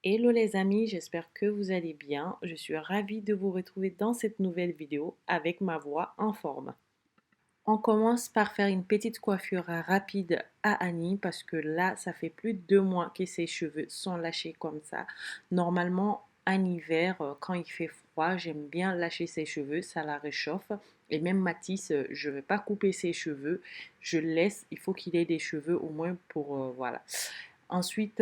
Hello les amis, j'espère que vous allez bien. Je suis ravie de vous retrouver dans cette nouvelle vidéo avec ma voix en forme. On commence par faire une petite coiffure rapide à Annie parce que là, ça fait plus de 2 mois que ses cheveux sont lâchés comme ça. Normalement, en hiver, quand il fait froid, j'aime bien lâcher ses cheveux, ça la réchauffe. Et même Matisse, je ne vais pas couper ses cheveux, je le laisse, il faut qu'il ait des cheveux au moins pour, voilà. Ensuite,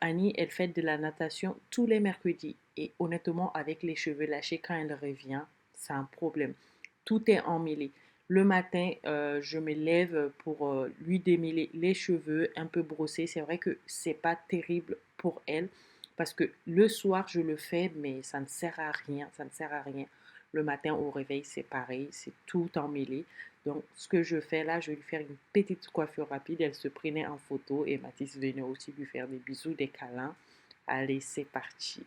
Annie, elle fait de la natation tous les mercredis. Et honnêtement, avec les cheveux lâchés, quand elle revient, c'est un problème. Tout est emmêlé. Le matin, je me lève pour lui démêler les cheveux, un peu brosser. C'est vrai que c'est pas terrible pour elle parce que le soir, je le fais, mais ça ne sert à rien. Ça ne sert à rien. Le matin au réveil, c'est pareil, c'est tout emmêlé. Donc, ce que je fais là, je vais lui faire une petite coiffure rapide. Elle se prenait en photo et Mathis venait aussi lui faire des bisous, des câlins. Allez, c'est parti.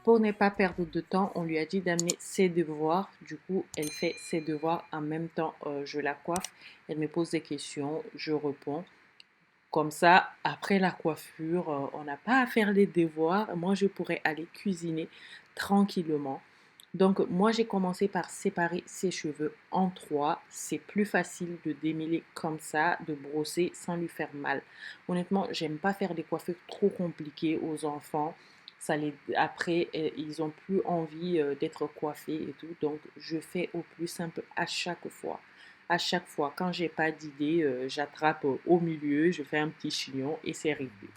Pour ne pas perdre de temps, on lui a dit d'amener ses devoirs. Du coup, elle fait ses devoirs en même temps. Je la coiffe. Elle me pose des questions, je réponds. Comme ça, après la coiffure, on n'a pas à faire les devoirs. Moi, je pourrais aller cuisiner tranquillement. Donc, moi, j'ai commencé par séparer ses cheveux en trois. C'est plus facile de démêler comme ça, de brosser sans lui faire mal. Honnêtement, j'aime pas faire des coiffures trop compliquées aux enfants. Après, ils ont plus envie d'être coiffés et tout. Donc, je fais au plus simple à chaque fois. À chaque fois, quand j'ai pas d'idée, j'attrape au milieu, je fais un petit chignon et c'est réglé.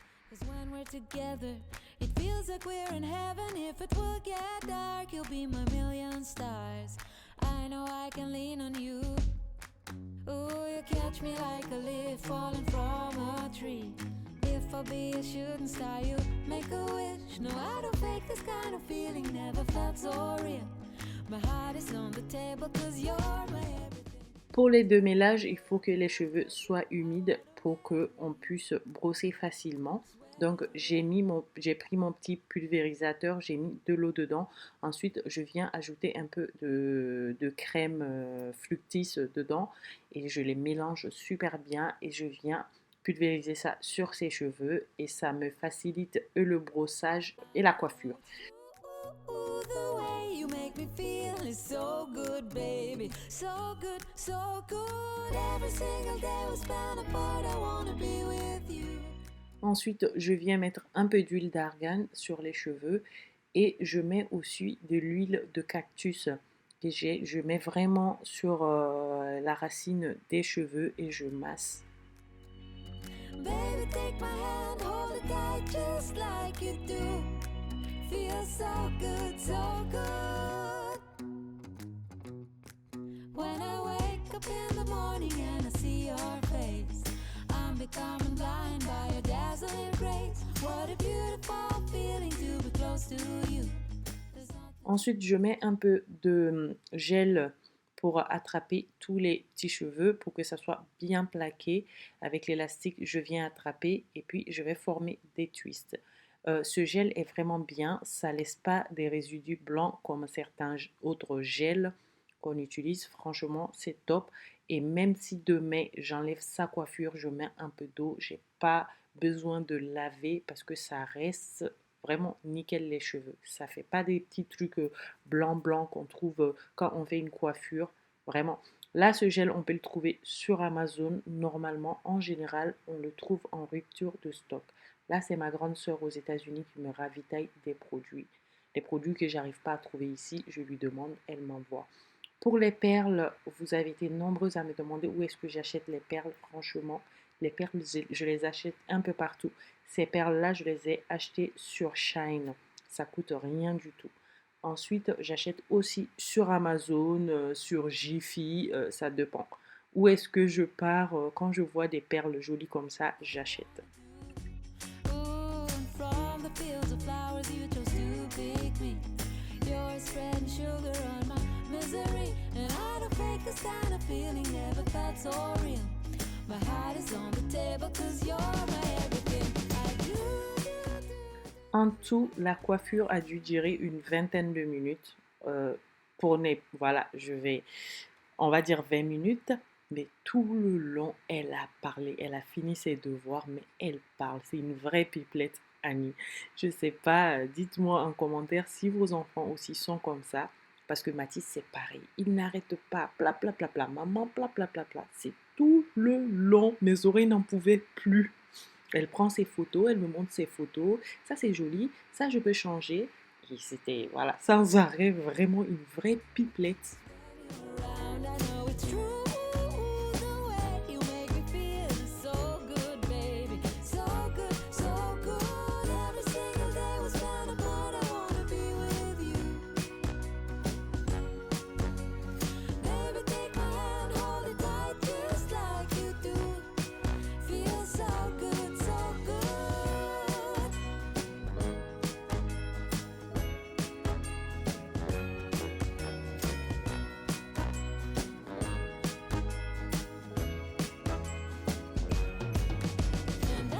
It feels like we're in heaven. If it will get dark, you'll be my million stars. I know I can lean on you. Oh, you catch me like a leaf falling from a tree. If I'll be a shooting star, you make a wish. No, I don't fake this kind of feeling. Never felt so real. My heart is on the table 'cause you're my everything. Pour les démêlages, il faut que les cheveux soient humides pour qu'on puisse brosser facilement. Donc j'ai pris mon petit pulvérisateur, j'ai mis de l'eau dedans. Ensuite, je viens ajouter un peu de crème Fructis dedans et je les mélange super bien et je viens pulvériser ça sur ses cheveux et ça me facilite le brossage et la coiffure. So good, baby, so good, so good. Every single day we spend apart, I wanna be with you. Ensuite, je viens mettre un peu d'huile d'argan sur les cheveux et je mets aussi de l'huile de cactus que j'ai. Je mets vraiment sur la racine des cheveux et je masse. Baby, take my hand, hold it tight just like you do. Feels so good, so good. When I wake up in the morning and I see your face, I'm becoming blind by your dazzling grace. What a beautiful feeling to be close to you. Ensuite, je mets un peu de gel pour attraper tous les petits cheveux pour que ça soit bien plaqué. Avec l'élastique, je viens attraper et puis je vais former des twists. Ce gel est vraiment bien, ça laisse pas des résidus blancs comme certains autres gels qu'on utilise. Franchement, c'est top. Et même si demain j'enlève sa coiffure, je mets un peu d'eau, j'ai pas besoin de laver parce que ça reste vraiment nickel les cheveux. Ça fait pas des petits trucs blancs qu'on trouve quand on fait une coiffure. Vraiment. Là, ce gel, on peut le trouver sur Amazon. Normalement, en général, on le trouve en rupture de stock. Là, c'est ma grande sœur aux États-Unis qui me ravitaille des produits. Les produits que j'arrive pas à trouver ici, je lui demande, elle m'envoie. Pour les perles, vous avez été nombreuses à me demander où est-ce que j'achète les perles. Franchement, les perles, je les achète un peu partout. Ces perles-là, je les ai achetées sur Shine. Ça coûte rien du tout. Ensuite, j'achète aussi sur Amazon, sur Jiffy, ça dépend. Où est-ce que je pars quand je vois des perles jolies comme ça, j'achète. En tout, la coiffure a dû durer une vingtaine de minutes. Voilà, je vais on va dire 20 minutes, mais tout le long, elle a parlé, elle a fini ses devoirs, mais elle parle. C'est une vraie pipelette, Annie. Je sais pas, dites-moi en commentaire si vos enfants aussi sont comme ça, parce que Mathis, c'est pareil. Il n'arrête pas, pla pla pla pla, maman, pla pla pla pla. C'est tout le long. Mes oreilles n'en pouvaient plus. Elle prend ses photos, elle me montre ses photos. Ça, c'est joli. Ça, je peux changer. Et c'était, voilà, sans arrêt, vraiment une vraie pipelette. Around, I know it's true. The way you make me feel is so good, baby. So good, so good. Every single day was spent apart. I wanna be with you. Baby, take my hand, hold it tight, just like you do. Feels so good, so good. And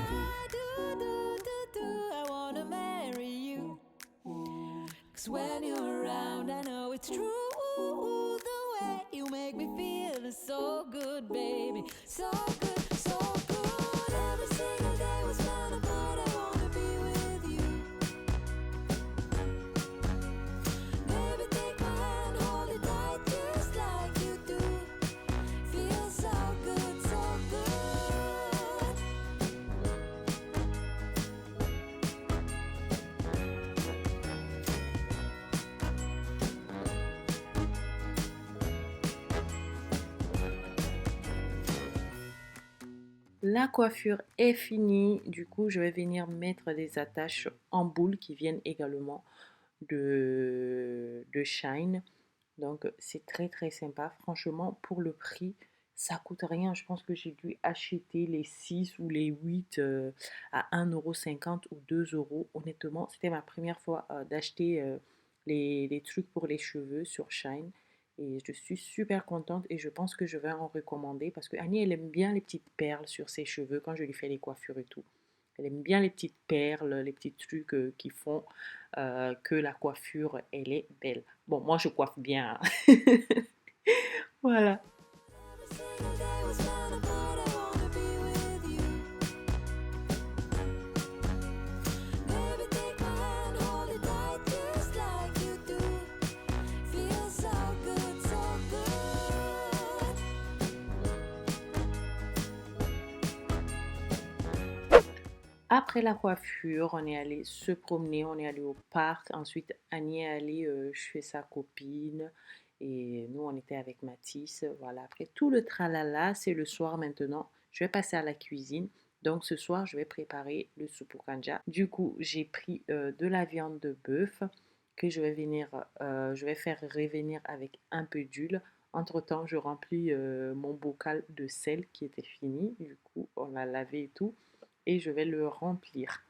I wanna marry you. 'Cause when you're around, I know it's true. The way you make me feel is so good, baby. So good, so good. Every single day was spent apart. I wanna be with you. Baby, take my hand, hold it tight, just like you do. Feels so good, so good. La coiffure est finie. Du coup, je vais venir mettre des attaches en boule qui viennent également de Shine. Donc, c'est très très sympa. Franchement, pour le prix, ça coûte rien. Je pense que j'ai dû acheter les 6 ou les 8 à 1,50 € ou 2 €. Honnêtement, c'était ma première fois d'acheter les trucs pour les cheveux sur Shine. Et je suis super contente et je pense que je vais en recommander parce que Annie, elle aime bien les petites perles sur ses cheveux quand je lui fais les coiffures et tout. Elle aime bien les petites perles, les petits trucs qui font que la coiffure, elle est belle. Bon, moi, je coiffe bien, hein. Voilà. Every single day was spent apart. I wanna be with you. Baby, take my hand, hold it tight, just like you do. Feels so good, so good. Après la coiffure, on est allé se promener, on est allé au parc. Ensuite, Annie est allée chez sa copine et nous, on était avec Mathis. Voilà, après tout le tralala, c'est le soir maintenant. Je vais passer à la cuisine. Donc ce soir, je vais préparer le soupe au kanja. Du coup, j'ai pris de la viande de bœuf que je vais faire revenir avec un peu d'huile. Entre-temps, je remplis mon bocal de sel qui était fini. Du coup, on l'a lavé et tout et je vais le remplir.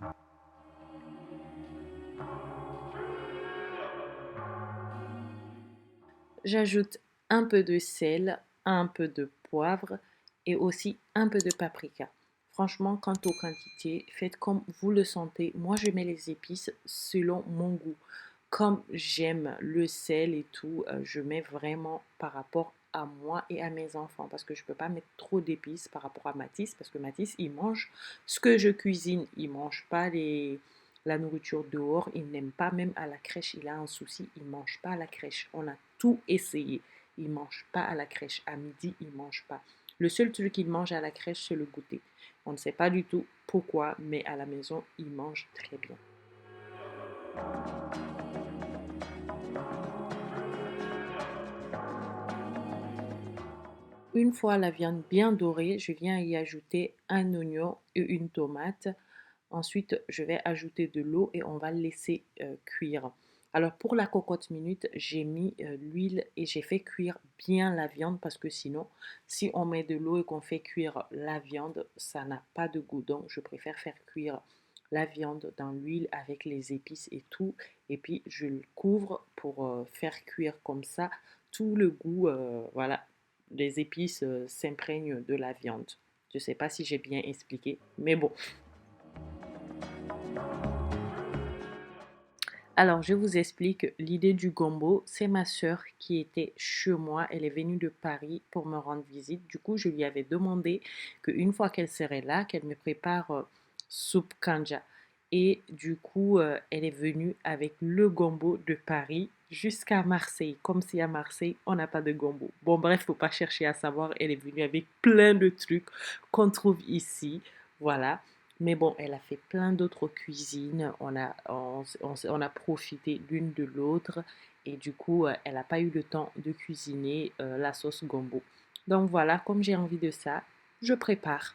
J'ajoute un peu de sel, un peu de poivre et aussi un peu de paprika. Franchement, quant aux quantités, faites comme vous le sentez. Moi, je mets les épices selon mon goût. Comme j'aime le sel et tout, je mets vraiment par rapport à moi et à mes enfants parce que je ne peux pas mettre trop d'épices par rapport à Mathis parce que Mathis, il mange ce que je cuisine. Il ne mange pas la nourriture dehors. Il n'aime pas, même à la crèche, il a un souci. Il ne mange pas à la crèche. On a tout essayé. Il ne mange pas à la crèche. À midi, il ne mange pas. Le seul truc qu'il mange à la crèche, c'est le goûter. On ne sait pas du tout pourquoi, mais à la maison, il mange très bien. Une fois la viande bien dorée, je viens y ajouter un oignon et une tomate. Ensuite, je vais ajouter de l'eau et on va le laisser cuire. Alors pour la cocotte minute, j'ai mis l'huile et j'ai fait cuire bien la viande parce que sinon, si on met de l'eau et qu'on fait cuire la viande, ça n'a pas de goût. Donc je préfère faire cuire la viande dans l'huile avec les épices et tout. Et puis je le couvre pour faire cuire comme ça tout le goût, voilà, les épices s'imprègnent de la viande. Je ne sais pas si j'ai bien expliqué, mais bon. Alors, je vous explique l'idée du gombo. C'est ma sœur qui était chez moi. Elle est venue de Paris pour me rendre visite. Du coup, je lui avais demandé qu'une fois qu'elle serait là, qu'elle me prépare soupe kanja. Et du coup, elle est venue avec le gombo de Paris jusqu'à Marseille. Comme si à Marseille, on n'a pas de gombo. Bon, bref, faut pas chercher à savoir. Elle est venue avec plein de trucs qu'on trouve ici. Voilà. Mais bon, elle a fait plein d'autres cuisines. On a profité l'une de l'autre. Et du coup, elle n'a pas eu le temps de cuisiner la sauce gombo. Donc voilà, comme j'ai envie de ça, je prépare.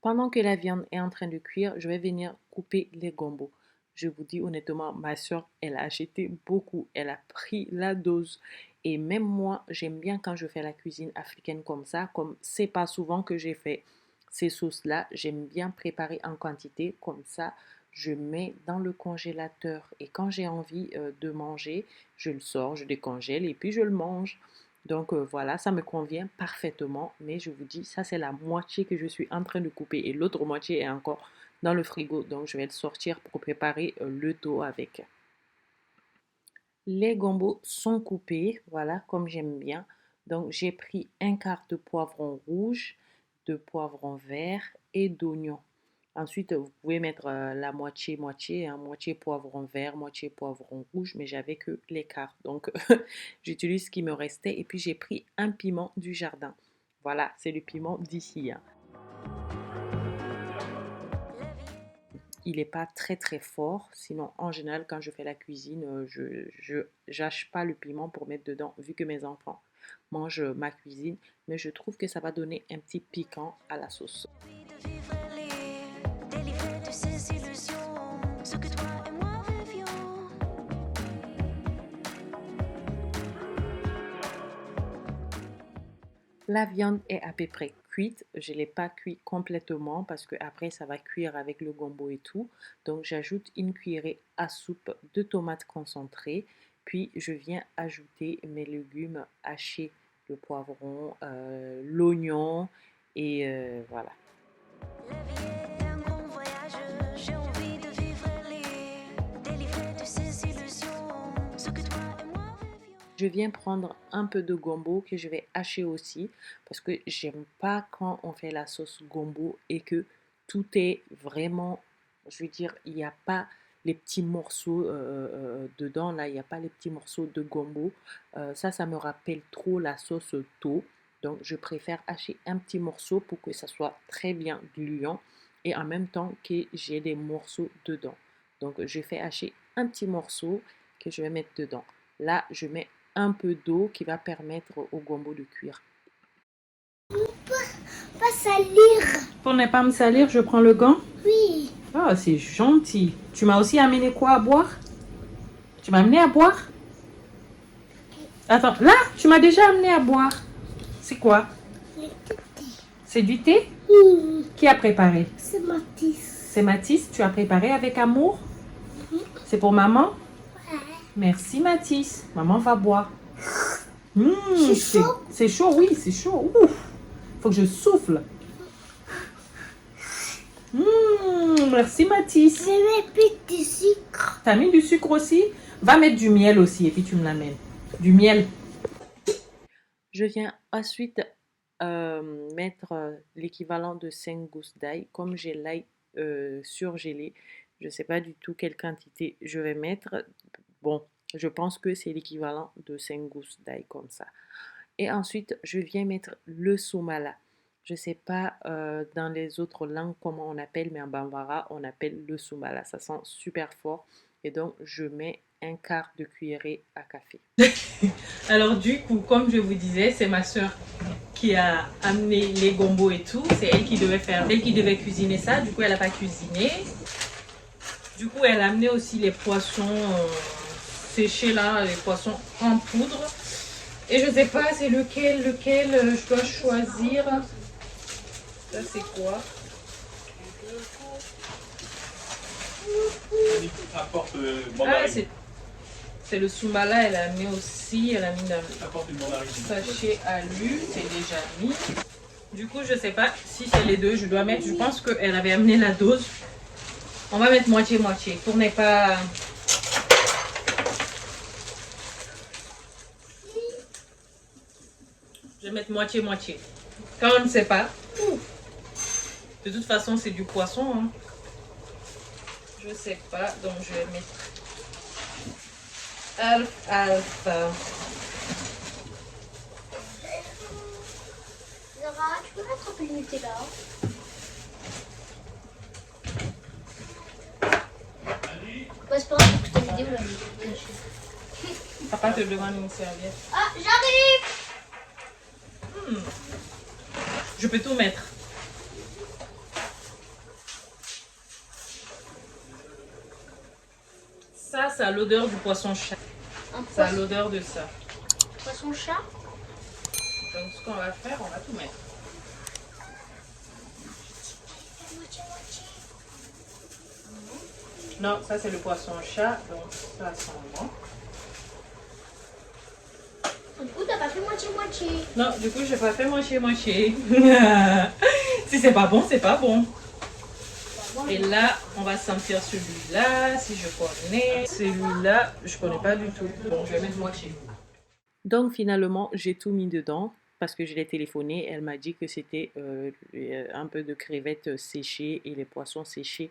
Pendant que la viande est en train de cuire, je vais venir couper les gombos. Je vous dis honnêtement, ma soeur, elle a acheté beaucoup. Elle a pris la dose. Et même moi, j'aime bien quand je fais la cuisine africaine comme ça. Comme c'est pas souvent que j'ai fait ces sauces-là, j'aime bien préparer en quantité. Comme ça, je mets dans le congélateur. Et quand j'ai envie de manger, je le sors, je décongèle et puis je le mange. Donc voilà, ça me convient parfaitement. Mais je vous dis, ça c'est la moitié que je suis en train de couper. Et l'autre moitié est encore dans le frigo. Donc je vais le sortir pour préparer le tout avec. Les gombos sont coupés, voilà, comme j'aime bien. Donc j'ai pris un quart de poivron rouge, de poivron vert et d'oignon. Ensuite, vous pouvez mettre la moitié-moitié, hein, moitié poivron vert, moitié poivron rouge, mais j'avais que les quarts. Donc, j'utilise ce qui me restait. Et puis, j'ai pris un piment du jardin. Voilà, c'est le piment d'ici, hein. Il n'est pas très très fort. Sinon, en général, quand je fais la cuisine, je n'hache pas le piment pour mettre dedans, vu que mes enfants mangent ma cuisine. Mais je trouve que ça va donner un petit piquant à la sauce. La viande est à peu près cuite. Je ne l'ai pas cuit complètement parce que après ça va cuire avec le gombo et tout. Donc j'ajoute une cuillerée à soupe de tomates concentrées. Puis je viens ajouter mes légumes hachés, le poivron, l'oignon et voilà. Je viens prendre un peu de gombo que je vais hacher aussi parce que j'aime pas quand on fait la sauce gombo et que tout est vraiment, je veux dire, il n'y a pas les petits morceaux dedans, là, il n'y a pas les petits morceaux de gombo. Ça me rappelle trop la sauce tho. Donc, je préfère hacher un petit morceau pour que ça soit très bien gluant et en même temps que j'ai des morceaux dedans. Donc, je fais hacher un petit morceau que je vais mettre dedans. Là, je mets un peu d'eau qui va permettre au gombo de cuire. Pas salir. Pour ne pas me salir, je prends le gant. Oui. Ah, c'est gentil. Tu m'as aussi amené quoi à boire? Tu m'as amené à boire? Attends, là, tu m'as déjà amené à boire. C'est quoi? C'est du thé? Qui a préparé? C'est Mathis. C'est Mathis, tu as préparé avec amour? C'est pour maman? Merci Mathis. Maman va boire. C'est chaud. C'est chaud, oui, c'est chaud. Ouf. Faut que je souffle. Merci Mathis. Je vais mettre du sucre. T'as mis du sucre aussi? Va mettre du miel aussi et puis tu me l'amènes. Du miel. Je viens ensuite mettre l'équivalent de 5 gousses d'ail. Comme j'ai l'ail surgelé, je ne sais pas du tout quelle quantité je vais mettre. Bon, je pense que c'est l'équivalent de 5 gousses d'ail comme ça. Et ensuite, je viens mettre le soumala. Je ne sais pas dans les autres langues comment on appelle, mais en bambara, on appelle le soumala. Ça sent super fort. Et donc, je mets un quart de cuillerée à café. Alors du coup, comme je vous disais, c'est ma soeur qui a amené les gombos et tout. C'est elle qui devait cuisiner ça. Du coup, elle n'a pas cuisiné. Du coup, elle a amené aussi les poissons séchés là, les poissons en poudre. Et je sais pas, c'est lequel je dois choisir. Ça, c'est quoi? Ah, c'est le soumala, elle a mis aussi, elle a mis dans le sachet alu, c'est déjà mis. Du coup, je sais pas si c'est les deux, je dois mettre, je pense qu'elle avait amené la dose. On va mettre moitié-moitié pour ne pas Je vais mettre moitié-moitié. Quand on ne sait pas, de toute façon, c'est du poisson. Hein. Je ne sais pas, donc je vais mettre half. Zara, tu peux mettre un peu de Nutella? Bah, c'est pas grave pour ta vidéo là. Papa te demande une serviette. Ah, j'arrive! Je peux tout mettre. Ça a l'odeur du poisson chat. Un Ça a l'odeur de ça. poisson chat? Donc ce qu'on va faire, on va tout mettre. Non, ça c'est le poisson chat, donc ça sent bon. Du coup, t'as pas fait moitié-moitié. Non, du coup, j'ai pas fait moitié-moitié. Si c'est pas bon, c'est pas bon. Et là, on va sentir celui-là, si je connais. Celui-là, je connais pas du tout. Donc, je vais mettre moitié. Donc, finalement, j'ai tout mis dedans parce que je l'ai téléphoné. Elle m'a dit que c'était un peu de crevettes séchées et les poissons séchés.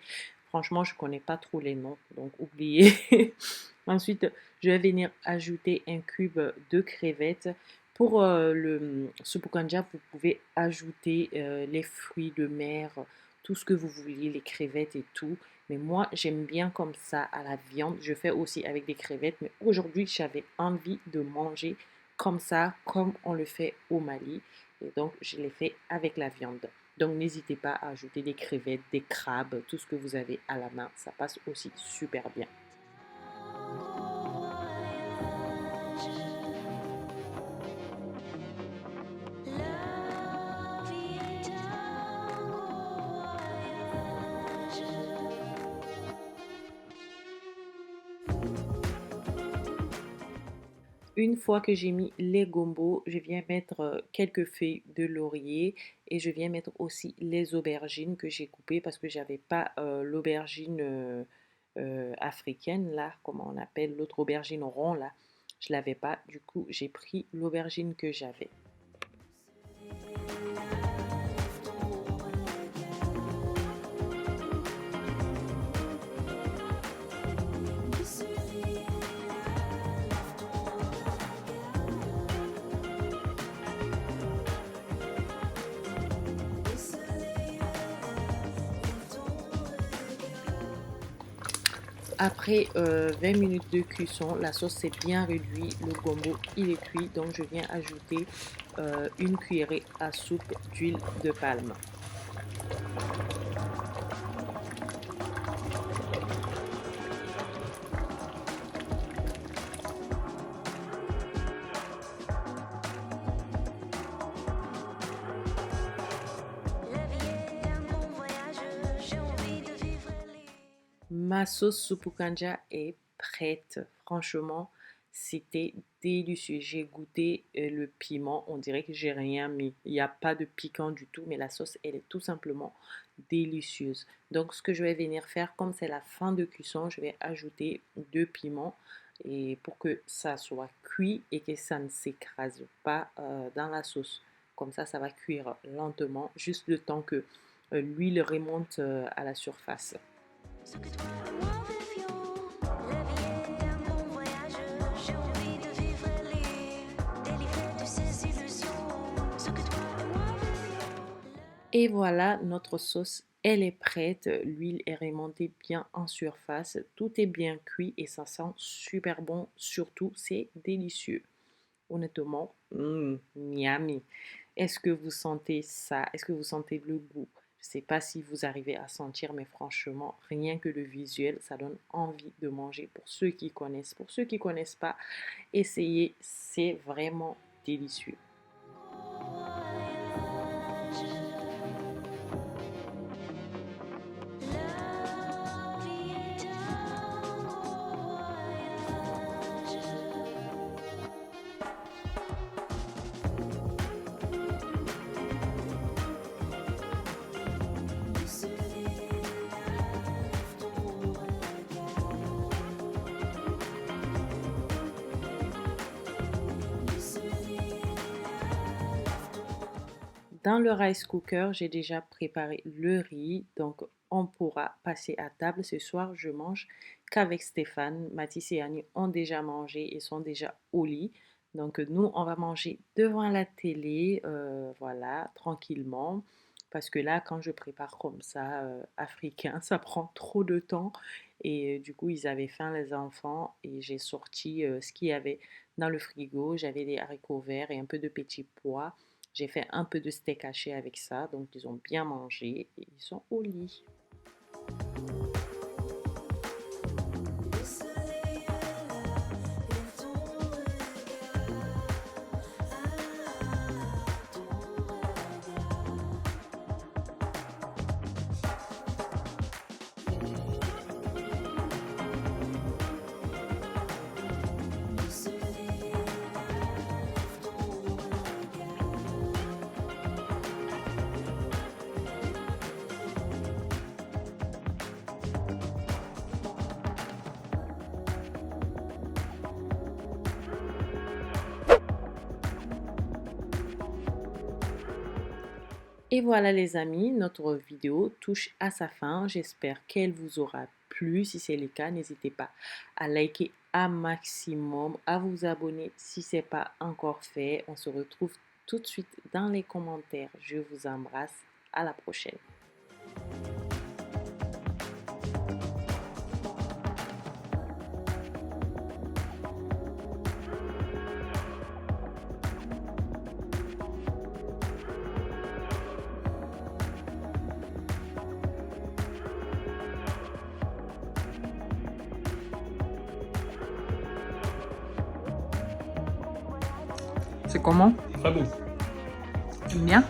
Franchement, je connais pas trop les noms, donc oubliez. Ensuite, je vais venir ajouter un cube de crevettes. Pour le soup kanja, vous pouvez ajouter les fruits de mer, tout ce que vous voulez, les crevettes et tout. Mais moi, j'aime bien comme ça à la viande. Je fais aussi avec des crevettes. Mais aujourd'hui, j'avais envie de manger comme ça, comme on le fait au Mali. Et donc, je l'ai fait avec la viande. Donc, n'hésitez pas à ajouter des crevettes, des crabes, tout ce que vous avez à la main. Ça passe aussi super bien. Une fois que j'ai mis les gombos, je viens mettre quelques feuilles de laurier et je viens mettre aussi les aubergines que j'ai coupées parce que j'avais pas l'aubergine africaine là, comment on appelle, l'autre aubergine rond là, je l'avais pas. Du coup, j'ai pris l'aubergine que j'avais. Après 20 minutes de cuisson, la sauce s'est bien réduite, le gombo il est cuit, donc je viens ajouter une cuillerée à soupe d'huile de palme. Ma sauce soup kanja est prête. Franchement, c'était délicieux. J'ai goûté le piment. On dirait que j'ai rien mis. Il n'y a pas de piquant du tout, mais la sauce, elle est tout simplement délicieuse. Donc, ce que je vais venir faire, comme c'est la fin de cuisson, je vais ajouter 2 piments et pour que ça soit cuit et que ça ne s'écrase pas dans la sauce. Comme ça va cuire lentement, juste le temps que l'huile remonte à la surface. Ce que toi et moi rêvions, la vie est un bon voyage, j'ai envie de vivre les délivrer de ces illusions. Ce que toi et moi rêvions. Et voilà, notre sauce, elle est prête. L'huile est remontée bien en surface. Tout est bien cuit et ça sent super bon. Surtout, c'est délicieux. Honnêtement, miami. Est-ce que vous sentez ça? Est-ce que vous sentez le goût? Je ne sais pas si vous arrivez à sentir, mais franchement, rien que le visuel, ça donne envie de manger pour ceux qui connaissent. Pour ceux qui ne connaissent pas, essayez, c'est vraiment délicieux. Dans le rice cooker, j'ai déjà préparé le riz, donc on pourra passer à table. Ce soir, je mange qu'avec Stéphane. Mathis et Annie ont déjà mangé et sont déjà au lit. Donc nous, on va manger devant la télé, voilà, tranquillement. Parce que là, quand je prépare comme ça, africain, ça prend trop de temps. Et du coup, ils avaient faim, les enfants, et j'ai sorti ce qu'il y avait dans le frigo. J'avais des haricots verts et un peu de petits pois. J'ai fait un peu de steak haché avec ça, donc ils ont bien mangé et ils sont au lit. Et voilà les amis, notre vidéo touche à sa fin. J'espère qu'elle vous aura plu. Si c'est le cas, n'hésitez pas à liker un maximum, à vous abonner si ce n'est pas encore fait. On se retrouve tout de suite dans les commentaires. Je vous embrasse. À la prochaine. C'est comment? Très bon. Bien?